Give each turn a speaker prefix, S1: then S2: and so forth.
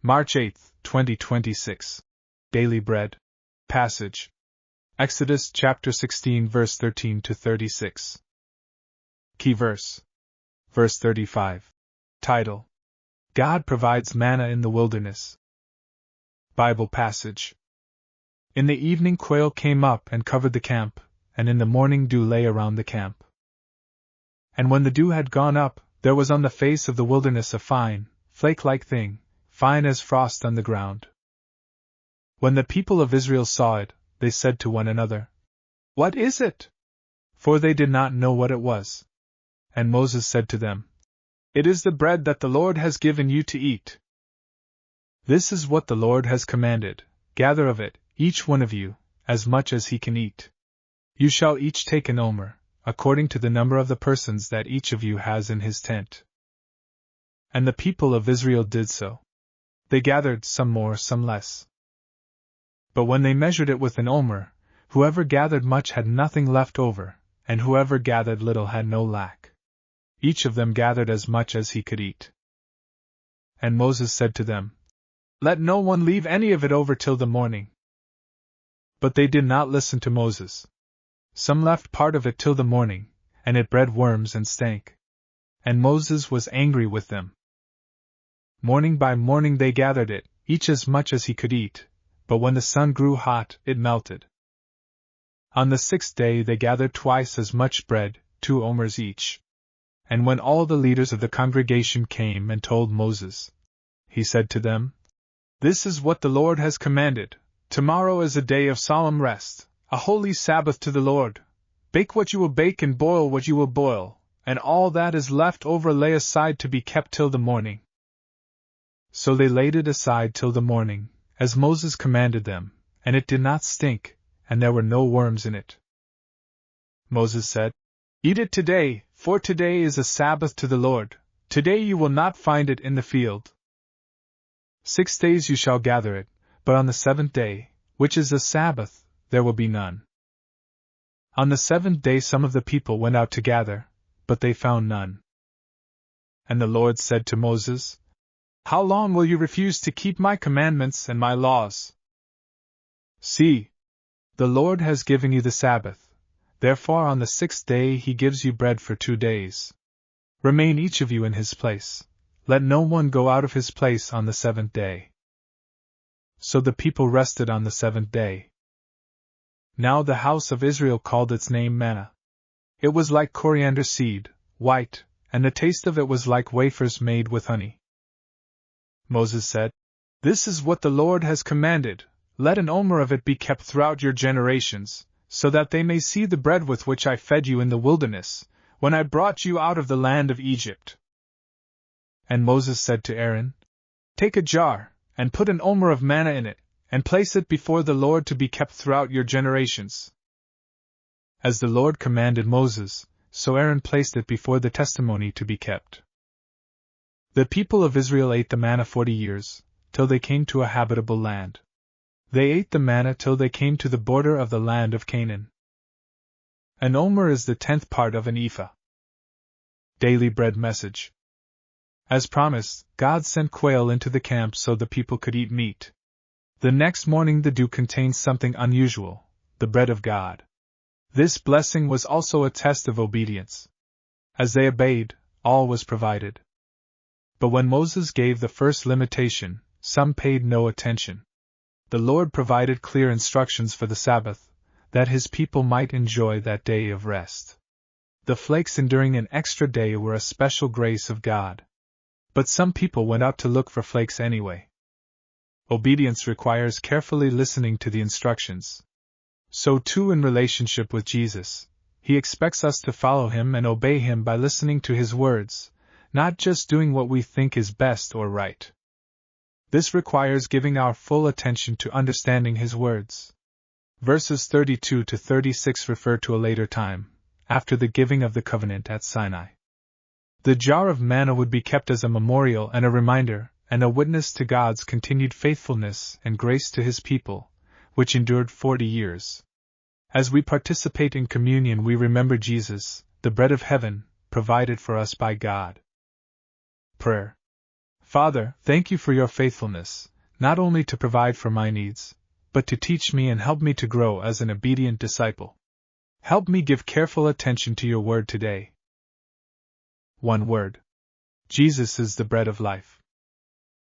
S1: March 8, 2026. Daily Bread. Passage. Exodus chapter 16 verse 13 to 36. Key verse. Verse 35. Title: God provides manna in the wilderness. Bible passage. In the evening quail came up and covered the camp, and in the morning dew lay around the camp. And when the dew had gone up, there was on the face of the wilderness a fine, flake-like thing, fine as frost on the ground. When the people of Israel saw it, they said to one another, "What is it?" For they did not know what it was. And Moses said to them, "It is the bread that the Lord has given you to eat. This is what the Lord has commanded: gather of it, each one of you, as much as he can eat. You shall each take an omer, according to the number of the persons that each of you has in his tent." And the people of Israel did so. They gathered, some more, some less. But when they measured it with an omer, whoever gathered much had nothing left over, and whoever gathered little had no lack. Each of them gathered as much as he could eat. And Moses said to them, "Let no one leave any of it over till the morning." But they did not listen to Moses. Some left part of it till the morning, and it bred worms and stank. And Moses was angry with them. Morning by morning they gathered it, each as much as he could eat, but when the sun grew hot, it melted. On the 6th day they gathered twice as much bread, 2 omers each. And when all the leaders of the congregation came and told Moses, he said to them, "This is what the Lord has commanded: tomorrow is a day of solemn rest, a holy Sabbath to the Lord. Bake what you will bake and boil what you will boil, and all that is left over lay aside to be kept till the morning." So they laid it aside till the morning, as Moses commanded them, and it did not stink, and there were no worms in it. Moses said, "Eat it today, for today is a Sabbath to the Lord. Today you will not find it in the field. 6 days you shall gather it, but on the 7th day, which is a Sabbath, there will be none." On the 7th day some of the people went out to gather, but they found none. And the Lord said to Moses, "How long will you refuse to keep my commandments and my laws? See, the Lord has given you the Sabbath. Therefore on the 6th day he gives you bread for 2 days. Remain each of you in his place. Let no one go out of his place on the 7th day." So the people rested on the 7th day. Now the house of Israel called its name manna. It was like coriander seed, white, and the taste of it was like wafers made with honey. Moses said, "This is what the Lord has commanded: let an omer of it be kept throughout your generations, so that they may see the bread with which I fed you in the wilderness, when I brought you out of the land of Egypt." And Moses said to Aaron, "Take a jar, and put an omer of manna in it, and place it before the Lord to be kept throughout your generations." As the Lord commanded Moses, so Aaron placed it before the testimony to be kept. The people of Israel ate the manna 40 years, till they came to a habitable land. They ate the manna till they came to the border of the land of Canaan. An omer is the 10th part of an ephah. Daily Bread Message. As promised, God sent quail into the camp so the people could eat meat. The next morning the dew contained something unusual, the bread of God. This blessing was also a test of obedience. As they obeyed, all was provided. But when Moses gave the first limitation, some paid no attention. The Lord provided clear instructions for the Sabbath, that his people might enjoy that day of rest. The flakes enduring an extra day were a special grace of God. But some people went out to look for flakes anyway. Obedience requires carefully listening to the instructions. So too in relationship with Jesus, he expects us to follow him and obey him by listening to his words, not just doing what we think is best or right. This requires giving our full attention to understanding his words. Verses 32 to 36 refer to a later time, after the giving of the covenant at Sinai. The jar of manna would be kept as a memorial and a reminder, and a witness to God's continued faithfulness and grace to his people, which endured 40 years. As we participate in communion, we remember Jesus, the bread of heaven, provided for us by God. Prayer. Father, thank you for your faithfulness, not only to provide for my needs, but to teach me and help me to grow as an obedient disciple. Help me give careful attention to your word today. One word. Jesus is the bread of life.